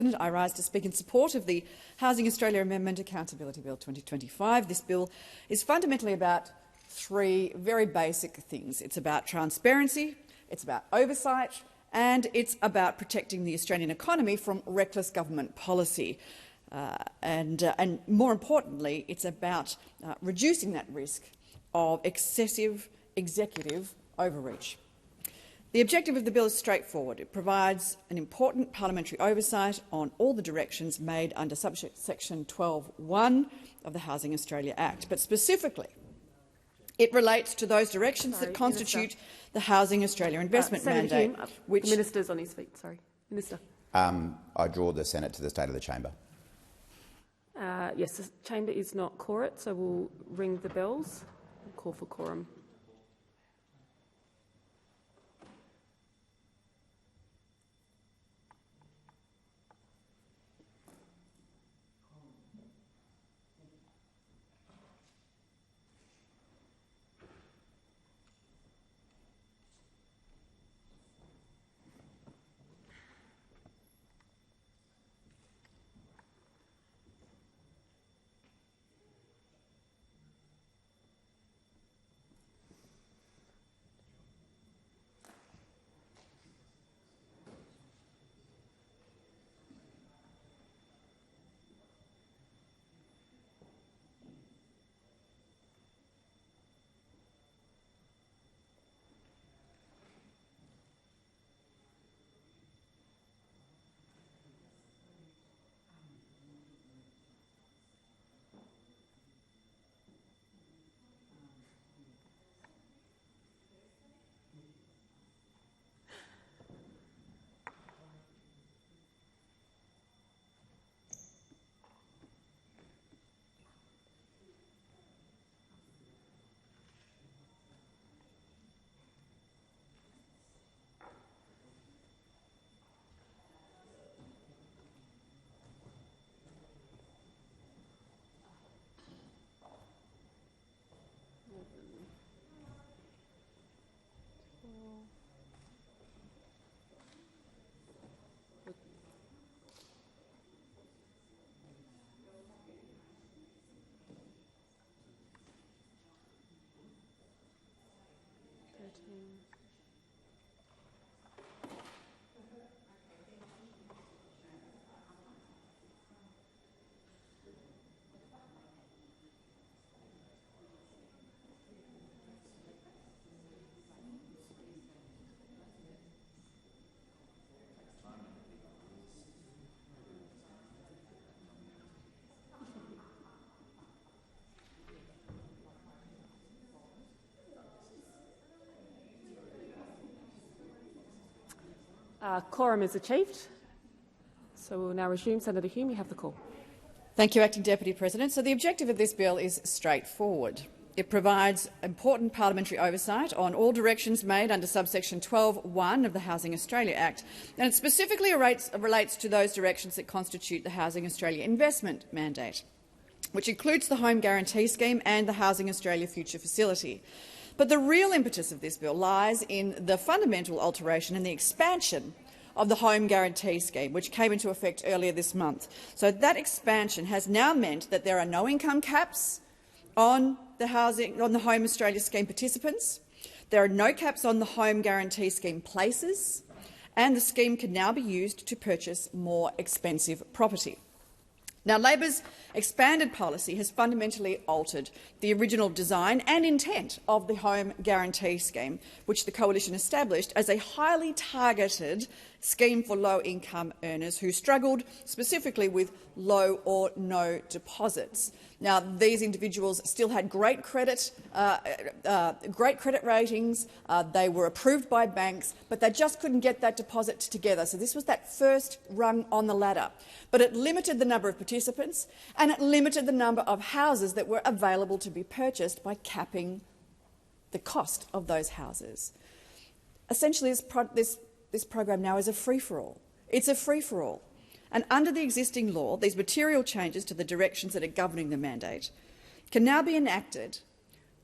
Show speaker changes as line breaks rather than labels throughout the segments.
I rise to speak in support of the Housing Australia Amendment Accountability Bill 2025. This bill is fundamentally about three very basic things. It's about transparency, it's about oversight, and it's about protecting the Australian economy from reckless government policy. And more importantly, it's about reducing that risk of excessive executive overreach. The objective of the bill is straightforward. It provides an important parliamentary oversight on all the directions made under subsection 12(1) of the Housing Australia Act, but specifically it relates to those directions that constitute the Housing Australia investment mandate.
The minister's on his feet. Sorry, Minister.
I draw the Senate to the state of the chamber.
Yes, the chamber is not quorate, so we'll ring the bells and call for quorum. Quorum is achieved. So we'll now resume. Senator Hume, you have the call.
Thank you, Acting Deputy President. So the objective of this bill is straightforward. It provides important parliamentary oversight on all directions made under subsection 12(1) of the Housing Australia Act, and it specifically relates to those directions that constitute the Housing Australia investment mandate, which includes the Home Guarantee Scheme and the Housing Australia Future Facility. But the real impetus of this bill lies in the fundamental alteration and the expansion of the Home Guarantee Scheme, which came into effect earlier this month. So that expansion has now meant that there are no income caps on the Home Australia Scheme participants. There are no caps on the Home Guarantee Scheme places, and the scheme can now be used to purchase more expensive property. Now, Labor's expanded policy has fundamentally altered the original design and intent of the Home Guarantee Scheme, which the Coalition established as a highly targeted scheme for low-income earners who struggled specifically with low or no deposits. Now, these individuals still had great credit ratings. They were approved by banks, but they just couldn't get that deposit together. So this was that first rung on the ladder. But it limited the number of participants and it limited the number of houses that were available to be purchased by capping the cost of those houses. Essentially, this program now is a free-for-all. It's a free-for-all. And under the existing law, these material changes to the directions that are governing the mandate can now be enacted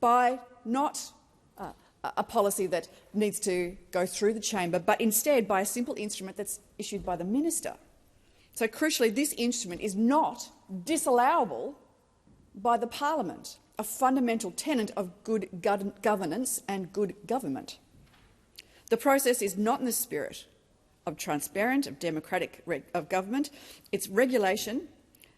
by not a policy that needs to go through the chamber, but instead by a simple instrument that's issued by the minister. So crucially, this instrument is not disallowable by the Parliament, a fundamental tenet of good governance and good government. The process is not in the spirit of transparent, of democratic of government. It's regulation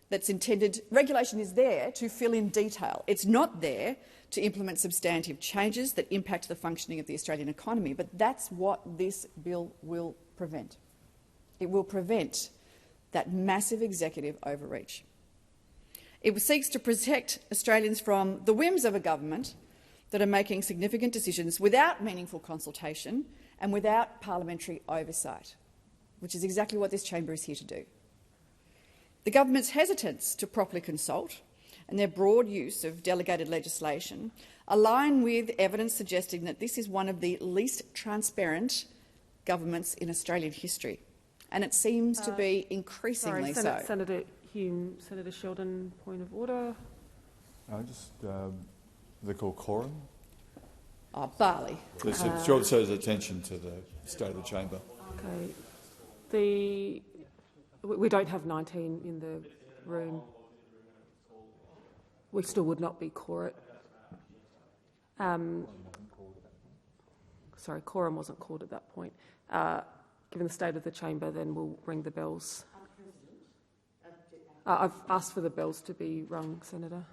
that's intended. Regulation is there to fill in detail. It's not there to implement substantive changes that impact the functioning of the Australian economy. But that's what this bill will prevent. It will prevent that massive executive overreach. It seeks to protect Australians from the whims of a government that are making significant decisions without meaningful consultation and without parliamentary oversight, which is exactly what this chamber is here to do. The government's hesitance to properly consult and their broad use of delegated legislation align with evidence suggesting that this is one of the least transparent governments in Australian history, and it seems to be increasingly so.
Senator Hume, Senator Sheldon, point of order.
They call quorum.
Oh, Barley.
It draws attention to the state of the chamber.
Okay. We don't have 19 in the room. We still would not be quorum. Sorry, quorum wasn't called at that point. Given the state of the chamber, then we'll ring the bells. I've asked for the bells to be rung, Senator.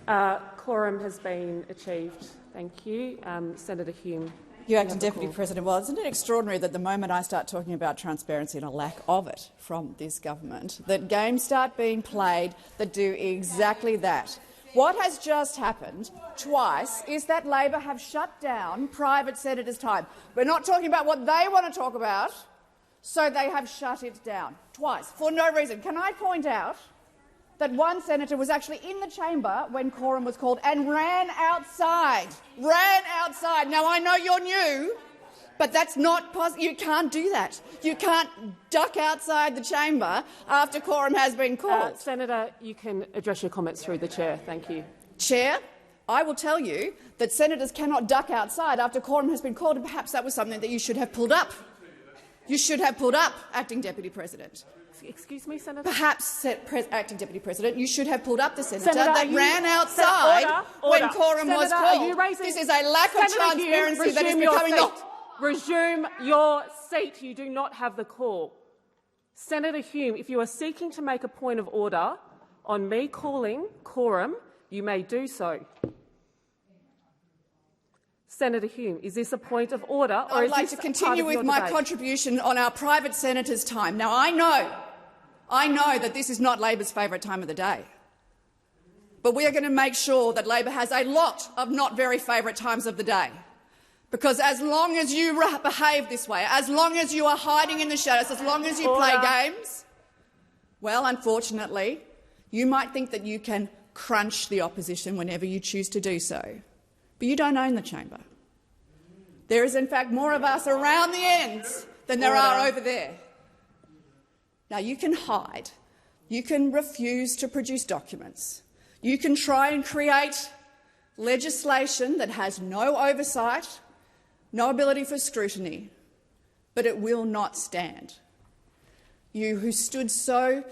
Quorum has been achieved. Thank you. Senator Hume.
You Acting Deputy President. Well, isn't it extraordinary that the moment I start talking about transparency and a lack of it from this government, that games start being played that do exactly that? What has just happened twice is that Labor have shut down private senators' time. We're not talking about what they want to talk about, so they have shut it down twice for no reason. Can I point out that one senator was actually in the chamber when quorum was called and ran outside. Ran outside. Now, I know you're new, but that's not possible. You can't do that. You can't duck outside the chamber after quorum has been called.
Senator, you can address your comments through the chair. Thank you.
Chair, I will tell you that senators cannot duck outside after quorum has been called, and perhaps that was something that you should have pulled up. You should have pulled up, Acting Deputy President.
Excuse me, Senator?
Perhaps, Acting Deputy President, you should have pulled up the senator
Senator,
that ran outside when quorum was called.
This
is a lack of transparency that is becoming
Resume your seat. You do not have the call. Senator Hume, if you are seeking to make a point of order on me calling quorum, you may do so. Senator Hume, is this a point of order, or
I'd like to continue with my contribution on our private senators' time. Now, I know that this is not Labor's favourite time of the day, but we are going to make sure that Labor has a lot of not very favourite times of the day, because as long as you behave this way, as long as you are hiding in the shadows, as long as you play games, well, unfortunately, you might think that you can crunch the opposition whenever you choose to do so. But you don't own the chamber. There is, in fact, more of us around the ends than there are over there. Now, you can hide. You can refuse to produce documents. You can try and create legislation that has no oversight, no ability for scrutiny, but it will not stand. You who stood so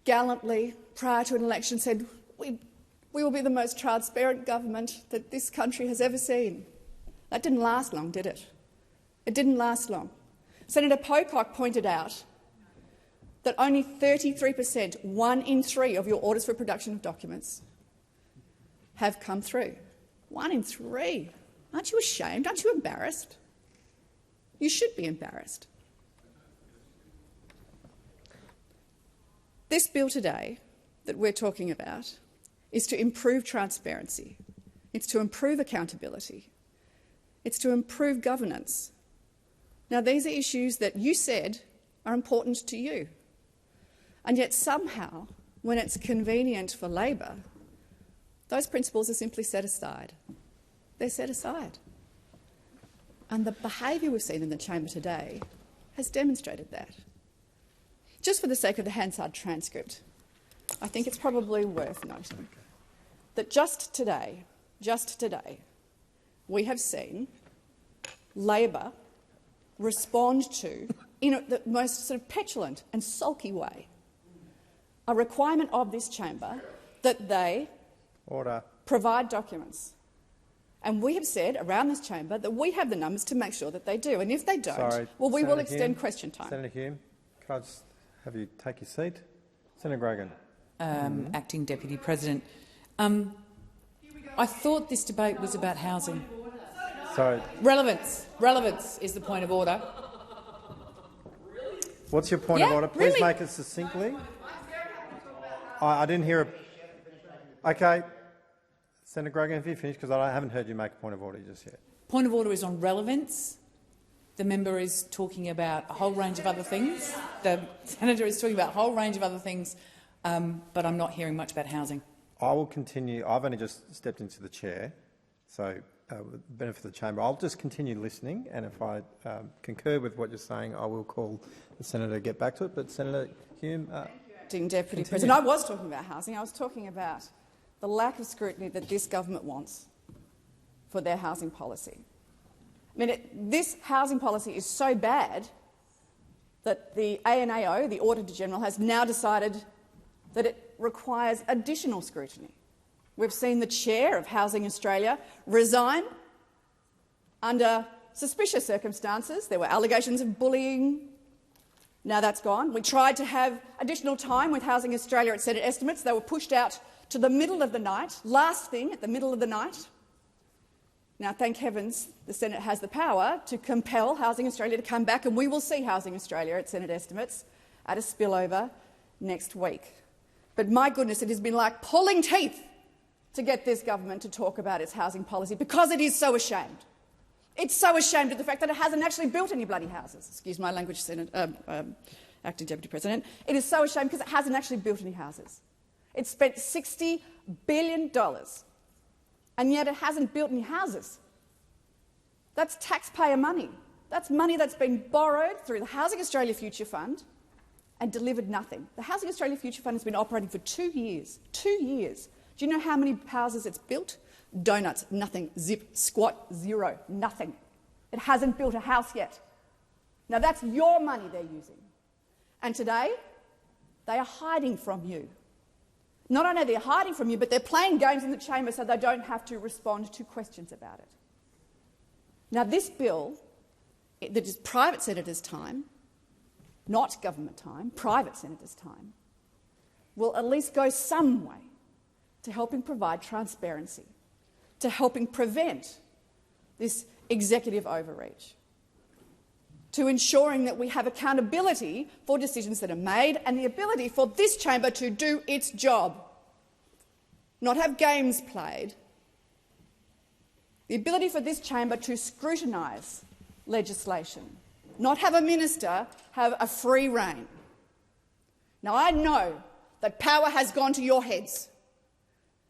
gallantly prior to an election said, we will be the most transparent government that this country has ever seen. That didn't last long, did it? It didn't last long. Senator Pocock pointed out that only 33%, 1 in 3 of your orders for production of documents have come through. 1 in 3. Aren't you ashamed? Aren't you embarrassed? You should be embarrassed. This bill today that we're talking about is to improve transparency. It's to improve accountability. It's to improve governance. Now, these are issues that you said are important to you. And yet somehow, when it's convenient for Labor, those principles are simply set aside. They're set aside. And the behaviour we've seen in the chamber today has demonstrated that. Just for the sake of the Hansard transcript, I think it's probably worth noting that just today, we have seen Labor respond to, in the most sort of petulant and sulky way, a requirement of this chamber that they provide documents. And we have said around this chamber that we have the numbers to make sure that they do. And if they don't, we will extend question time.
Senator Hume, can I just have you take your seat? Senator Grogan.
Acting Deputy President. I thought this debate was about housing.
Sorry.
Relevance is the point of order.
What's your point of order? Please make it succinctly. I didn't hear a... OK. Senator Grogan, have you finished? Because I haven't heard you make a point of order just yet.
Point of order is on relevance. The member is talking about a whole range of other things. The senator is talking about a whole range of other things, but I'm not hearing much about housing.
I will continue. I've only just stepped into the chair, so with the benefit of the chamber, I'll just continue listening, and if I concur with what you're saying, I will call the senator to get back to it. But Senator Hume,
Acting Deputy President, I was talking about housing. I was talking about the lack of scrutiny that this government wants for their housing policy. I mean, this housing policy is so bad that the ANAO, the Auditor-General, has now decided that it requires additional scrutiny. We've seen the chair of Housing Australia resign under suspicious circumstances. There were allegations of bullying. Now that's gone. We tried to have additional time with Housing Australia at Senate estimates. They were pushed out to the middle of the night, last thing at the middle of the night. Now, thank heavens the Senate has the power to compel Housing Australia to come back, and we will see Housing Australia at Senate estimates at a spillover next week. But my goodness, it has been like pulling teeth to get this government to talk about its housing policy because it is so ashamed. It's so ashamed of the fact that it hasn't actually built any bloody houses. Excuse my language, Acting Deputy President. It is so ashamed because it hasn't actually built any houses. It's spent $60 billion, and yet it hasn't built any houses. That's taxpayer money. That's money that's been borrowed through the Housing Australia Future Fund and delivered nothing. The Housing Australia Future Fund has been operating for 2 years. 2 years. Do you know how many houses it's built? Donuts, nothing, zip, squat, zero, nothing. It hasn't built a house yet. Now that's your money they're using. And today, they are hiding from you. Not only are they hiding from you, but they're playing games in the chamber so they don't have to respond to questions about it. Now this bill, that is private senators' time, not government time, private senators' time, will at least go some way to helping provide transparency, to helping prevent this executive overreach, to ensuring that we have accountability for decisions that are made and the ability for this chamber to do its job, not have games played, the ability for this chamber to scrutinise legislation, not have a minister have a free rein. Now, I know that power has gone to your heads.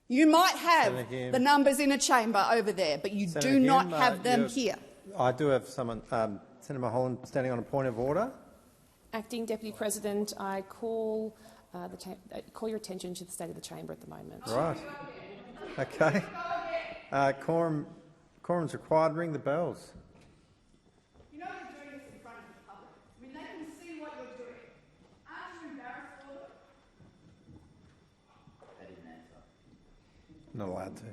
You might have the numbers in a chamber over there, but you do not have them here.
I do have someone, Senator Mulholland, standing on a point of order.
Acting Deputy President, I call your attention to the state of the chamber at the moment.
Right. Okay. Quorum's required. Ring the bells.
You know you're doing this in front of the public. I mean, they can see what you're doing. Aren't you embarrassed for them?
I didn't answer.
Not allowed to.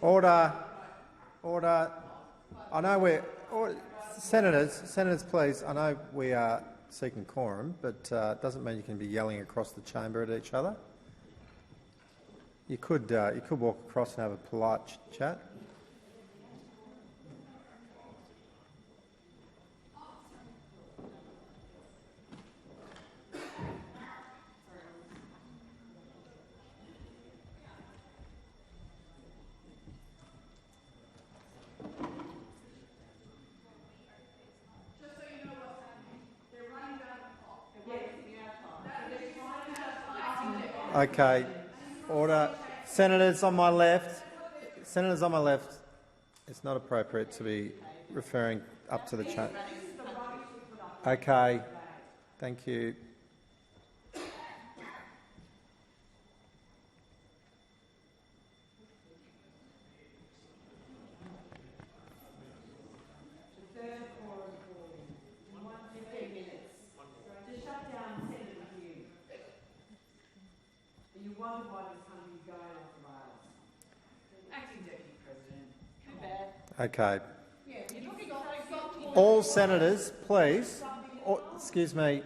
Order. Order. I know we're... Senators, please. I know we are seeking quorum, but it doesn't mean you can be yelling across the chamber at each other. You could walk across and have a polite chat. Okay. Order. Senators on my left. Senators on my left. It's not appropriate to be referring up to the chat. Okay. Thank you. Okay. All senators, please. Oh, excuse me.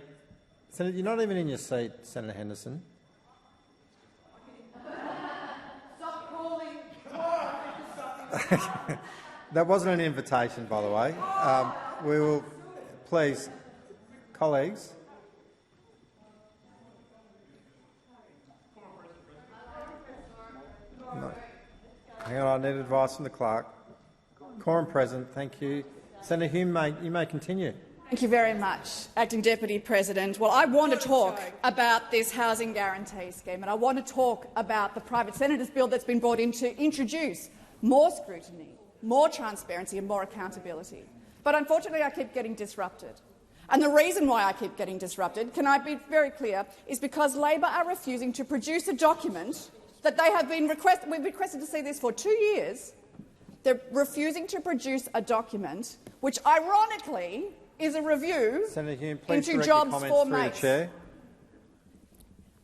Senator, you're not even in your seat, Senator Henderson. That wasn't an invitation, by the way. We will, please, colleagues. No. Hang on, I need advice from the clerk. Quorum present, thank you. Senator Hume, you may continue.
Thank you very much, Acting Deputy President. Well, I want to talk about this housing guarantee scheme, and I want to talk about the private senators' bill that's been brought in to introduce more scrutiny, more transparency and more accountability. But unfortunately, I keep getting disrupted. And the reason why I keep getting disrupted, can I be very clear, is because Labor are refusing to produce a document that they have been we've requested to see this for 2 years. They're refusing to produce a document which, ironically, is a review
Senator Hume, please
into
direct
jobs
your
for
comments through
mates.
the chair.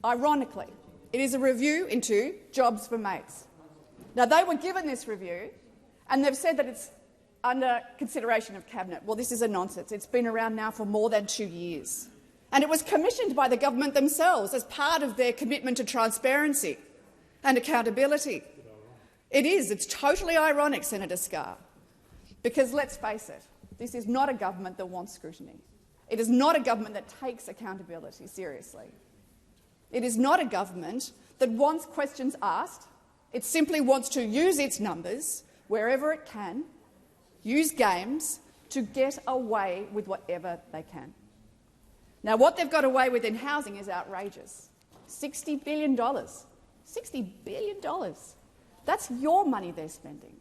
Ironically, it is a review into jobs for mates. Now, they were given this review and they've said that it's under consideration of Cabinet. Well, this is a nonsense. It's been around now for more than 2 years. And it was commissioned by the government themselves as part of their commitment to transparency and accountability. It is. It's totally ironic, Senator Scarr, because let's face it, this is not a government that wants scrutiny. It is not a government that takes accountability seriously. It is not a government that wants questions asked. It simply wants to use its numbers wherever it can, use games to get away with whatever they can. Now, what they've got away with in housing is outrageous. $60 billion. $60 billion. That's your money they're spending.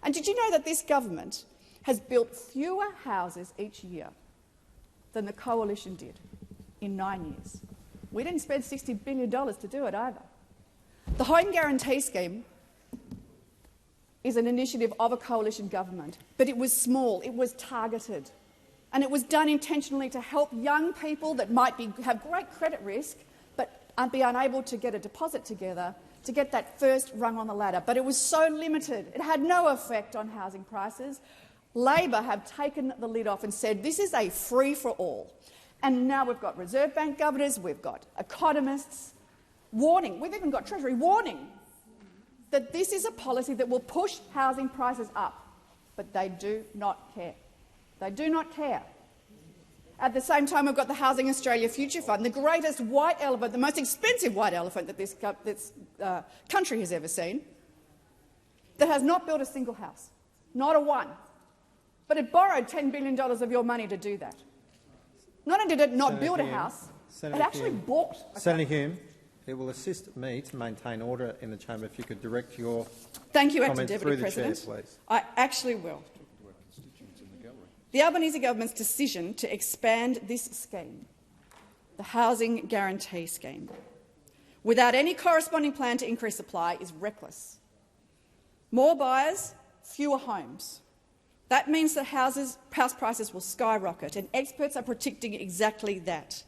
And did you know that this government has built fewer houses each year than the Coalition did in 9 years? We didn't spend $60 billion to do it either. The Home Guarantee Scheme is an initiative of a coalition government, but it was small, it was targeted, and it was done intentionally to help young people that might have great credit risk but be unable to get a deposit together to get that first rung on the ladder. But it was so limited, it had no effect on housing prices. Labor have taken the lid off and said this is a free-for-all. And now we've got Reserve Bank governors, we've got economists warning, we've even got Treasury warning that this is a policy that will push housing prices up. But they do not care. They do not care. At the same time, we've got the Housing Australia Future Fund, the greatest white elephant, the most expensive white elephant that this country has ever seen, that has not built a single house, not a one. But it borrowed $10 billion of your money to do that. Not only did it not build a house, it actually bought a
Senator Hume, it will assist me to maintain order in the chamber if you could direct your
Thank you,
comments
Acting
through
Deputy
the
President.
chair, please.
I actually will. The Albanese government's decision to expand this scheme, the Housing Guarantee Scheme, without any corresponding plan to increase supply is reckless. More buyers, fewer homes. That means that house prices will skyrocket, and experts are predicting exactly that.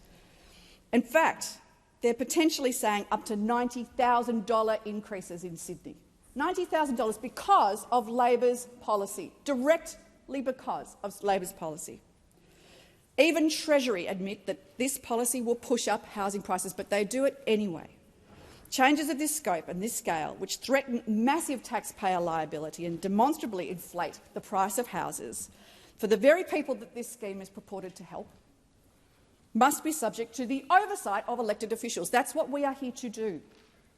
In fact, they're potentially saying up to $90,000 increases in Sydney. $90,000 because of Labor's policy, directly because of Labor's policy. Even Treasury admit that this policy will push up housing prices, but they do it anyway. Changes of this scope and this scale, which threaten massive taxpayer liability and demonstrably inflate the price of houses for the very people that this scheme is purported to help, must be subject to the oversight of elected officials. That's what we are here to do.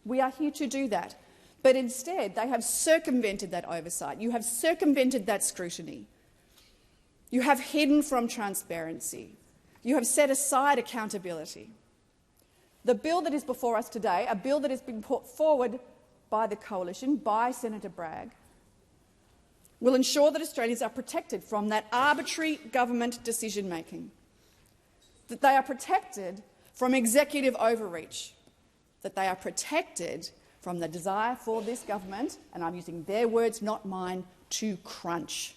We are here to do that. But instead, they have circumvented that oversight. You have circumvented that scrutiny. You have hidden from transparency. You have set aside accountability. The bill that is before us today, a bill that has been put forward by the Coalition, by Senator Bragg, will ensure that Australians are protected from that arbitrary government decision-making, that they are protected from executive overreach, that they are protected from the desire for this government, and I'm using their words, not mine, to crunch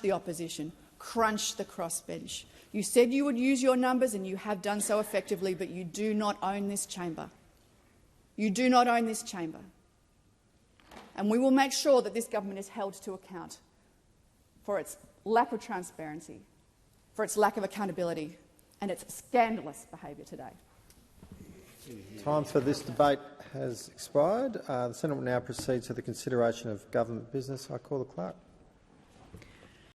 the opposition, crunch the crossbench. You said you would use your numbers, and you have done so effectively, but you do not own this chamber. You do not own this chamber. And we will make sure that this government is held to account for its lack of transparency, for its lack of accountability, and its scandalous behaviour today.
Time for this debate has expired. The Senate will now proceed to the consideration of government business. I call the clerk.